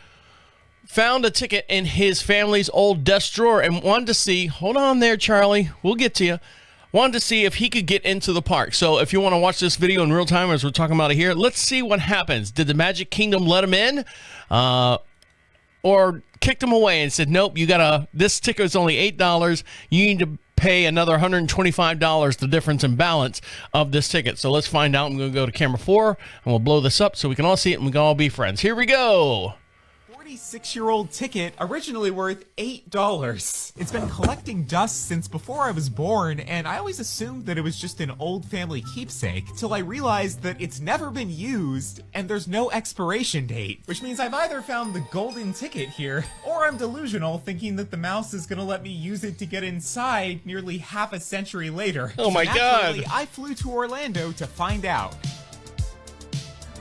found a ticket in his family's old desk drawer and wanted to see, hold on there, Charlie, we'll get to you. Wanted to see if he could get into the park. So if you want to watch this video in real time as we're talking about it here, let's see what happens. Did the Magic Kingdom let him in? Or kicked him away and said, nope, this ticket is only $8. You need to pay another $125, the difference in balance of this ticket. So let's find out. I'm going to go to camera 4 and we'll blow this up so we can all see it and we can all be friends. Here we go. 46-year-old ticket, originally worth $8. It's been collecting dust since before I was born, and I always assumed that it was just an old family keepsake, till I realized that it's never been used, and there's no expiration date. Which means I've either found the golden ticket here, or I'm delusional thinking that the mouse is gonna let me use it to get inside nearly half a century later. Oh my God! I flew to Orlando to find out.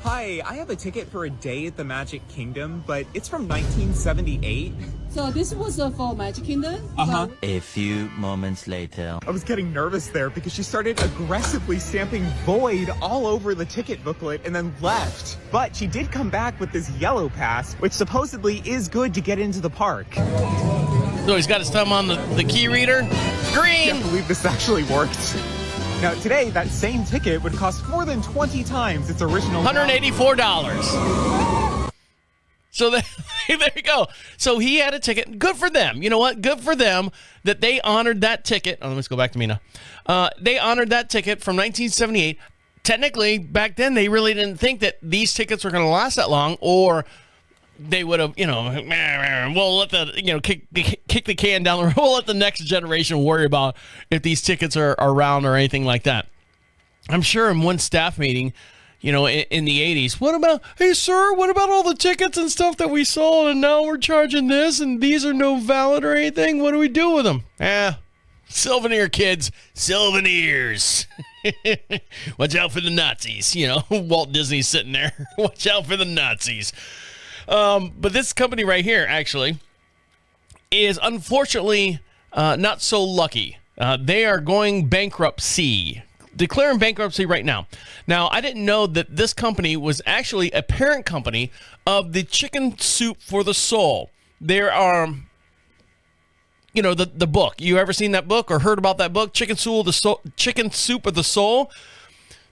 Hi, I have a ticket for a day at the Magic Kingdom, but it's from 1978. So this was for Magic Kingdom? Uh-huh. A few moments later. I was getting nervous there because she started aggressively stamping void all over the ticket booklet and then left. But she did come back with this yellow pass, which supposedly is good to get into the park. So he's got his thumb on the key reader. Green! I can't believe this actually worked. Now, today, that same ticket would cost more than 20 times its original $184. So there you go. So he had a ticket. Good for them. You know what? Good for them that they honored that ticket. Oh, let's go back to me now. They honored that ticket from 1978. Technically, back then, they really didn't think that these tickets were going to last that long, or they would have, we'll let the, kick the can down the road. We'll let the next generation worry about if these tickets are around or anything like that. I'm sure in one staff meeting, in the 80s, hey, sir, what about all the tickets and stuff that we sold and now we're charging this and these are no valid or anything? What do we do with them? Souvenir, kids. Souvenirs. Watch out for the Nazis. Walt Disney's sitting there. Watch out for the Nazis. But this company right here, actually, is unfortunately not so lucky. They are going bankruptcy. Declaring bankruptcy right now. Now, I didn't know that this company was actually a parent company of the Chicken Soup for the Soul. There are, the book. You ever seen that book or heard about that book, Chicken Soup of the Soul?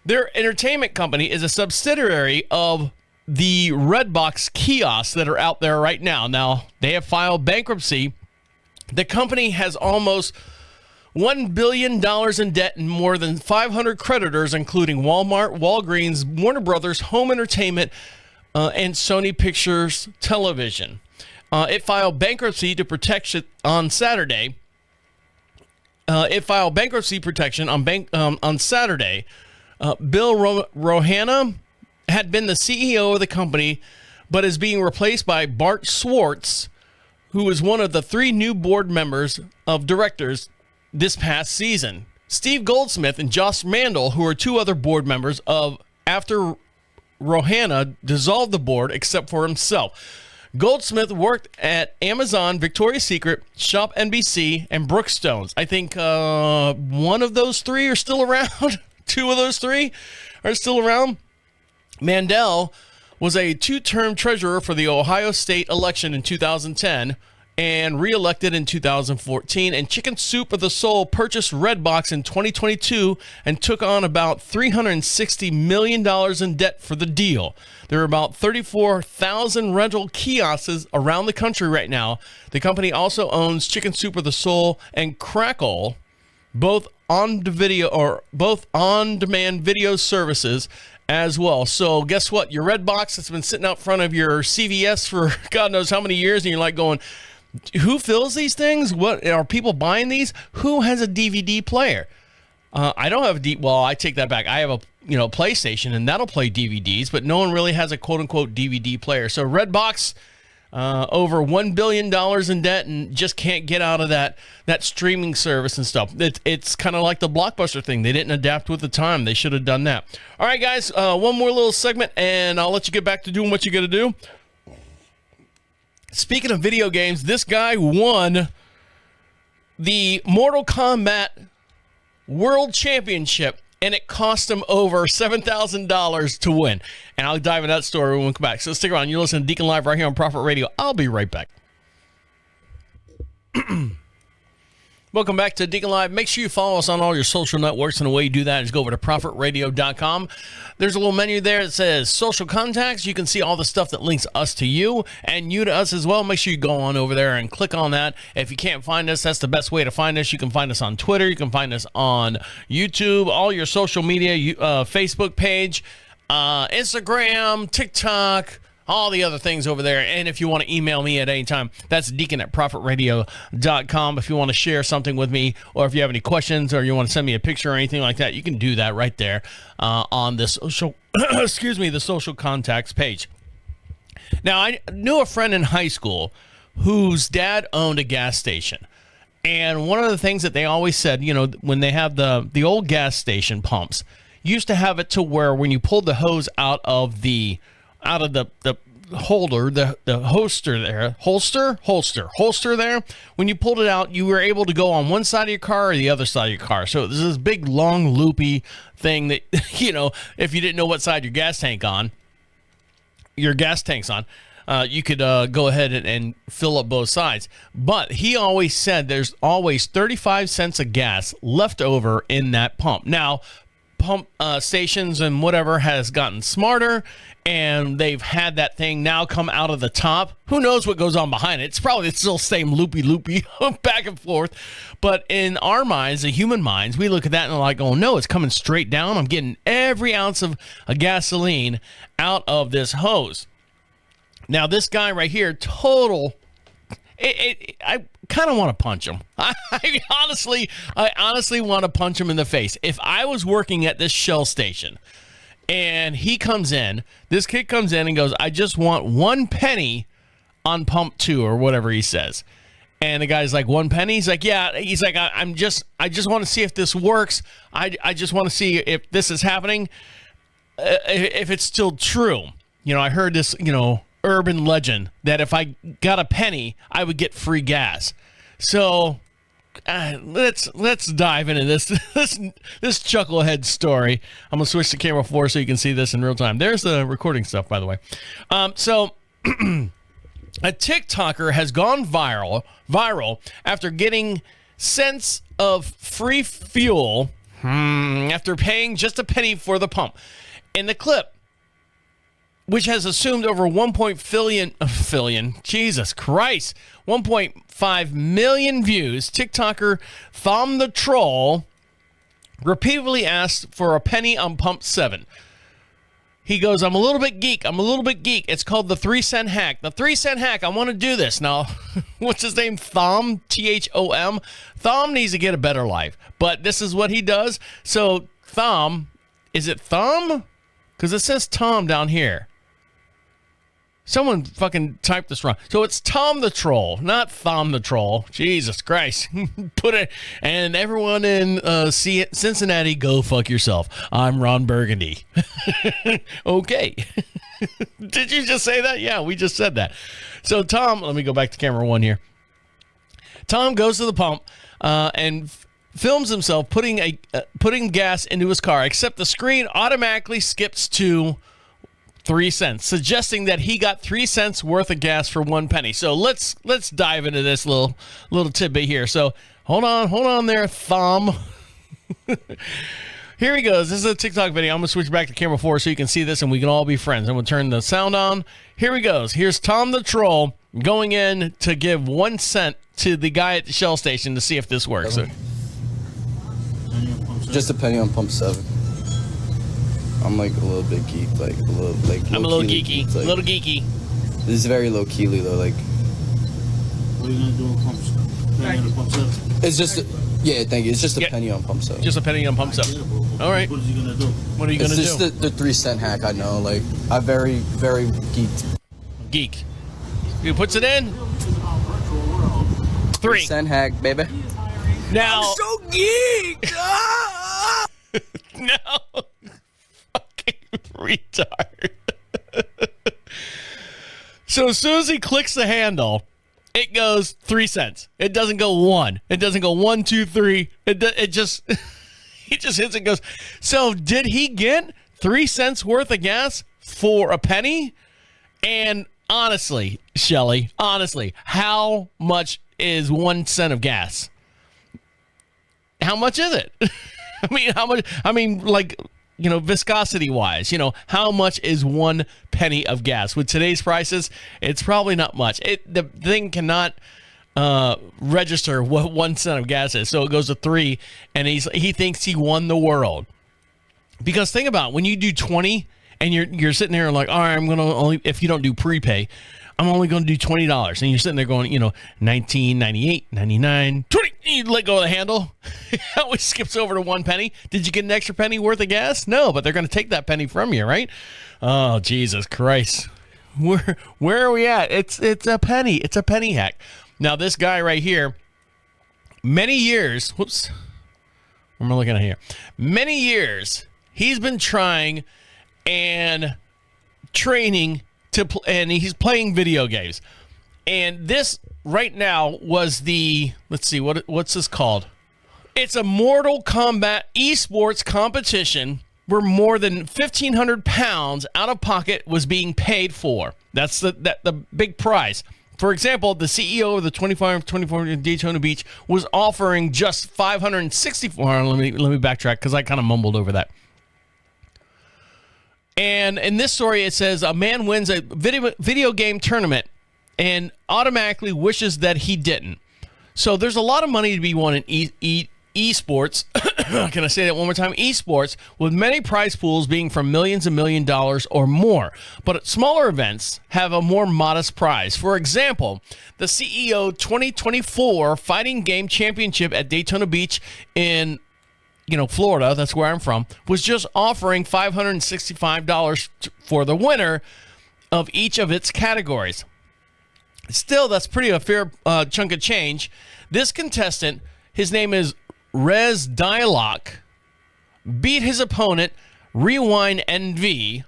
Their entertainment company is a subsidiary of the Redbox kiosks that are out there right now. Now, they have filed bankruptcy. The company has almost $1 billion in debt and more than 500 creditors, including Walmart, Walgreens, Warner Brothers, Home Entertainment, and Sony Pictures Television. It filed bankruptcy to protect it on Saturday. It filed bankruptcy protection on Saturday. Bill Rohanna had been the CEO of the company, but is being replaced by Bart Swartz, who is one of the 3 new board members of directors this past season. Steve Goldsmith and Josh Mandel, who are 2 other board members after Rohanna dissolved the board except for himself. Goldsmith worked at Amazon, Victoria's Secret, Shop NBC, and Brookstones. I think one of those 3 are still around. 2 of those 3 are still around. Mandel was a 2-term treasurer for the Ohio State election in 2010 and re-elected in 2014. And Chicken Soup of the Soul purchased Redbox in 2022 and took on about $360 million in debt for the deal. There are about 34,000 rental kiosks around the country right now. The company also owns Chicken Soup of the Soul and Crackle, both on-demand video services as well. So guess what? Your Redbox that's been sitting out front of your CVS for God knows how many years, and you're like going, who fills these things? What are people buying these? Who has a DVD player? I don't have I take that back. I have a PlayStation, and that'll play DVDs, but no one really has a quote-unquote DVD player. So Redbox, over $1 billion in debt and just can't get out of that streaming service and stuff. It's kind of like the Blockbuster thing. They didn't adapt with the time. They should have done that. All right, guys, one more little segment, and I'll let you get back to doing what you got to do. Speaking of video games, this guy won the Mortal Kombat World Championship, and it cost him over $7,000 to win. And I'll dive into that story when we come back. So stick around. You're listening to Deacon Live right here on Prophet Radio. I'll be right back. Welcome back to Deacon Live. Make sure you follow us on all your social networks, and the way you do that is go over to prophetradio.com. There's a little menu there that says social contacts. You can see all the stuff that links us to you and you to us as well. Make sure you go on over there and click on that. If you can't find us, that's the best way to find us. You can find us on Twitter. You can find us on YouTube, all your social media, Facebook page, Instagram, TikTok, all the other things over there. And if you want to email me at any time, that's deacon@prophetradio.com. If you want to share something with me, or if you have any questions, or you want to send me a picture or anything like that, you can do that right there on the social, the social contacts page. Now, I knew a friend in high school whose dad owned a gas station. And one of the things that they always said, when they have the old gas station pumps, used to have it to where when you pulled the hose out of the holder, the holster there, when you pulled it out, you were able to go on one side of your car or the other side of your car. So there's this big, long, loopy thing that, if you didn't know what side your gas tank's on, you could go ahead and fill up both sides. But he always said there's always 35 cents of gas left over in that pump. Now, pump stations and whatever has gotten smarter, and they've had that thing now come out of the top. Who knows what goes on behind it? It's probably still same loopy back and forth. But in our minds, the human minds, we look at that and we're like, oh no, it's coming straight down. I'm getting every ounce of gasoline out of this hose. Now, this guy right here, I kind of want to punch him. I honestly want to punch him in the face. If I was working at this Shell station and he comes in, this kid comes in and goes, I just want 1 penny on pump 2 or whatever he says. And the guy's like, 1 penny? He's like, yeah. He's like, I just want to see if this works. I just want to see if this is happening, if it's still true. You know, I heard this, urban legend that if I got a penny, I would get free gas. So let's dive into this chucklehead story. I'm gonna switch to camera 4 so you can see this in real time. There's the recording stuff, by the way. So a TikToker has gone viral after getting cents of free fuel after paying just a penny for the pump. In the clip, which has assumed over 1.5 million views, TikToker Thom the Troll repeatedly asked for a penny on pump 7. He goes, I'm a little bit geek. It's called the 3-cent hack. The 3-cent hack, I want to do this. Now, what's his name? Thom, Thom. Thom needs to get a better life, but this is what he does. So Thom, is it Thom? Because it says Tom down here. Someone fucking typed this wrong. So it's Tom the Troll, not Thom the Troll. Jesus Christ. Put it. And everyone in Cincinnati, go fuck yourself. I'm Ron Burgundy. Okay. Did you just say that? Yeah, we just said that. So Tom, let me go back to camera 1 here. Tom goes to the pump and films himself putting gas into his car, except the screen automatically skips to 3 cents, suggesting that he got 3 cents worth of gas for 1 penny. So let's dive into this little tidbit here. So hold on there, Thom. Here he goes. This is a TikTok video. I'm gonna switch back to camera 4 so you can see this and we can all be friends. I'm gonna turn the sound on. Here he goes. Here's Tom the Troll going in to give 1 cent to the guy at the Shell station to see if this works. Just a penny on pump 7. I'm like a little bit geek, like a little like. I'm a little geeky, like, a little geeky. This is very low keyly though, like. What are you gonna do on pump 7? It's just, yeah, thank you. It's just a penny on pump 7. Just a penny on pump 7. All right. What is he gonna do? What are you gonna do? It's just the 3-cent hack. I know, like I very geeked. Geek. He puts it in. 3 3-cent hack, baby. Now. I'm so geeked. No. Retard. So as soon as he clicks the handle, it goes 3 cents. It doesn't go 1. It doesn't go 1, 2, 3. It just he just hits it and goes. So did he get 3 cents worth of gas for a penny? And honestly, Shelly, how much is 1 cent of gas? How much is it? How much? Like, viscosity wise, how much is 1 penny of gas? With today's prices, it's probably not much. The thing cannot register what 1 cent of gas is. So it goes to 3, and he thinks he won the world. Because think about it, when you do 20 and you're sitting there like, all right, I'm gonna only, if you don't do prepay, I'm only going to do $20. And you're sitting there going, 19, 98, 99, 20. You let go of the handle. It always skips over to 1 penny. Did you get an extra penny worth of gas? No, but they're going to take that penny from you, right? Oh, Jesus Christ. Where are we at? It's a penny. It's a penny hack. Now, this guy right here, many years. Whoops. What am I looking at here? Many years, he's been trying and training and he's playing video games. And this right now was the, let's see, what's this called? It's a Mortal Kombat esports competition where more than 1,500 pounds out of pocket was being paid for. That's the big prize. For example, the CEO of the 24 in Daytona Beach was offering just 564. Let me backtrack because I kind of mumbled over that. And in this story, it says a man wins a video game tournament and automatically wishes that he didn't. So there's a lot of money to be won in esports. Can I say that one more time? Esports, with many prize pools being from millions and $1 million or more. But smaller events have a more modest prize. For example, the CEO 2024 Fighting Game Championship at Daytona Beach in Florida, that's where I'm from, was just offering $565 for the winner of each of its categories. Still, that's a fair chunk of change. This contestant, his name is Dyloch, beat his opponent, Rewind NV,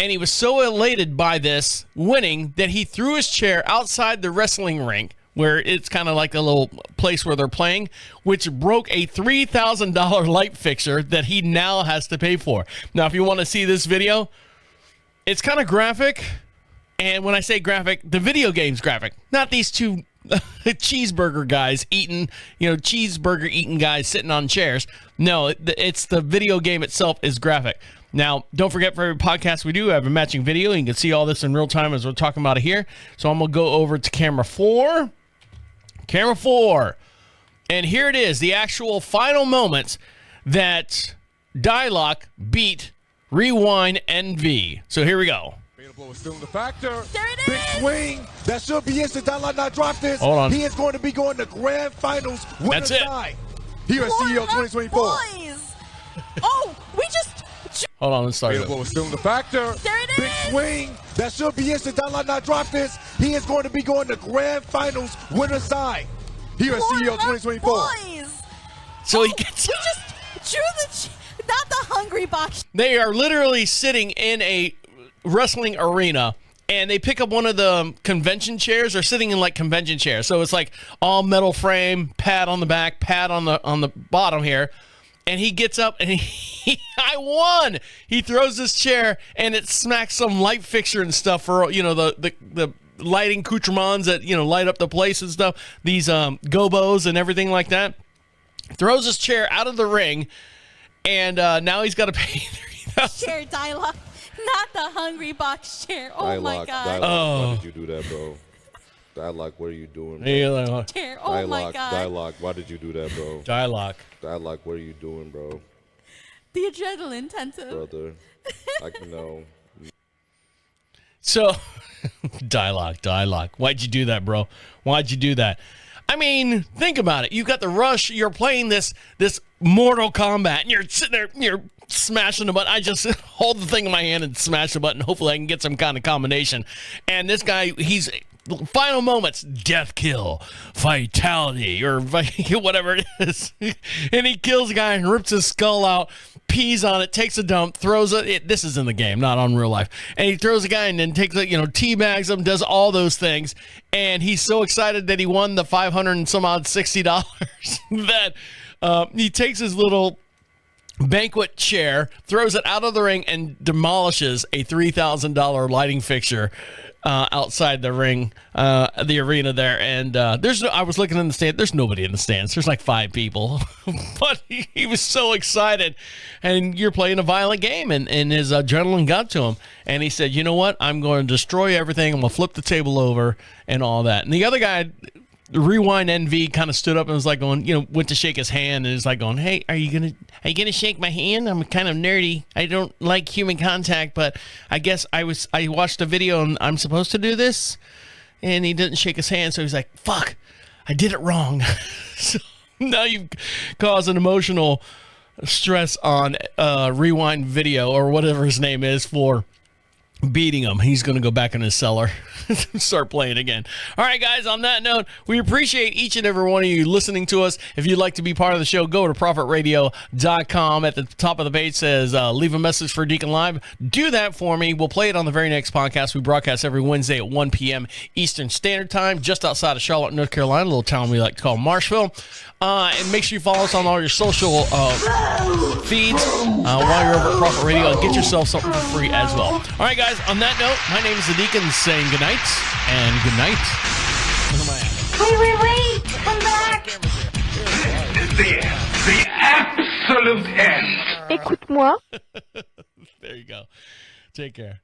and he was so elated by this winning that he threw his chair outside the wrestling rink, where it's kind of like a little place where they're playing, which broke a $3,000 light fixture that he now has to pay for. Now, if you want to see this video, it's kind of graphic. And when I say graphic, the video game's graphic, not these two cheeseburger guys eating, cheeseburger eating guys sitting on chairs. No, it's the video game itself is graphic. Now, don't forget, for every podcast we do have a matching video. You can see all this in real time as we're talking about it here. So I'm going to go over to camera 4. Camera 4. And here it is, the actual final moments that Dyloch beat Rewind NV. So here we go. Available is still the factor. There it Big is. swing. That should be it. Should Dyloch not drop this? Hold on. He is going to be going to grand finals. That's it. Side. Here at CEO 2024. Boys. Oh, we just... Hold on, let's start it. Available is still the factor. There it Big is. swing. That should be it. Should Dyloch not drop this? He is going to be going to grand finals winner side. Here at CEO 2024. Boys. So he gets... We just drew not the hungry box. They are literally sitting in a wrestling arena, and they pick up one of the convention chairs. They're sitting in like convention chairs, so it's like all metal frame, pad on the back, pad on the bottom here. And he gets up and I won. He throws this chair and it smacks some light fixture and stuff for the lighting accoutrements that light up the place and stuff. These gobos and everything like that. Throws his chair out of the ring, and now he's got to pay $3,000. Chair Dyloch, not the hungry box chair. Oh my God. Why did you do that, bro? Dyloch, what are you doing, bro? Chair. Oh my God. Dyloch, why did you do that, bro? Dyloch, what are you doing, bro? The adrenaline intensive. Brother, no. So, Dyloch, why'd you do that, bro? Why'd you do that? I mean, think about it. You got the rush. You're playing this Mortal Kombat, and you're sitting there, you're smashing the button. I just hold the thing in my hand and smash the button. Hopefully, I can get some kind of combination. And this guy, he's final moments, death kill, fatality, or whatever it is. And he kills a guy and rips his skull out, pees on it, takes a dump, throws it. This is in the game, not on real life. And he throws a guy and then takes it, teabags him, does all those things. And he's so excited that he won the $500 and some odd $60 that he takes his little banquet chair, throws it out of the ring, and demolishes a $3,000 lighting fixture outside the ring, the arena there. And I was looking in the stand. There's nobody in the stands. There's like 5 people. But he was so excited. And you're playing a violent game, and his adrenaline got to him. And he said, you know what? I'm going to destroy everything. I'm going to flip the table over and all that. And the other guy, Rewind NV, kind of stood up and was like going, went to shake his hand, and is like going, hey, are you gonna shake my hand? I'm kind of nerdy. I don't like human contact, but I guess I watched a video and I'm supposed to do this. And he didn't shake his hand, so he's like, fuck, I did it wrong. So now you've caused an emotional stress on Rewind Video, or whatever his name is, for beating him. He's going to go back in his cellar start playing again. All right, guys, on that note, we appreciate each and every one of you listening to us. If you'd like to be part of the show, go to profitradio.com. At the top of the page says leave a message for Deacon Live. Do that for me. We'll play it on the very next podcast. We broadcast every Wednesday at 1 p.m. Eastern Standard Time, just outside of Charlotte, North Carolina, a little town we like to call Marshville. And make sure you follow us on all your social feeds while you're over at Profit Radio. Get yourself something for free as well. All right, guys, on that note, my name is the Deacon, saying good night and good night. Wait, come back. The absolute end. Écoute-moi. There you go. Take care.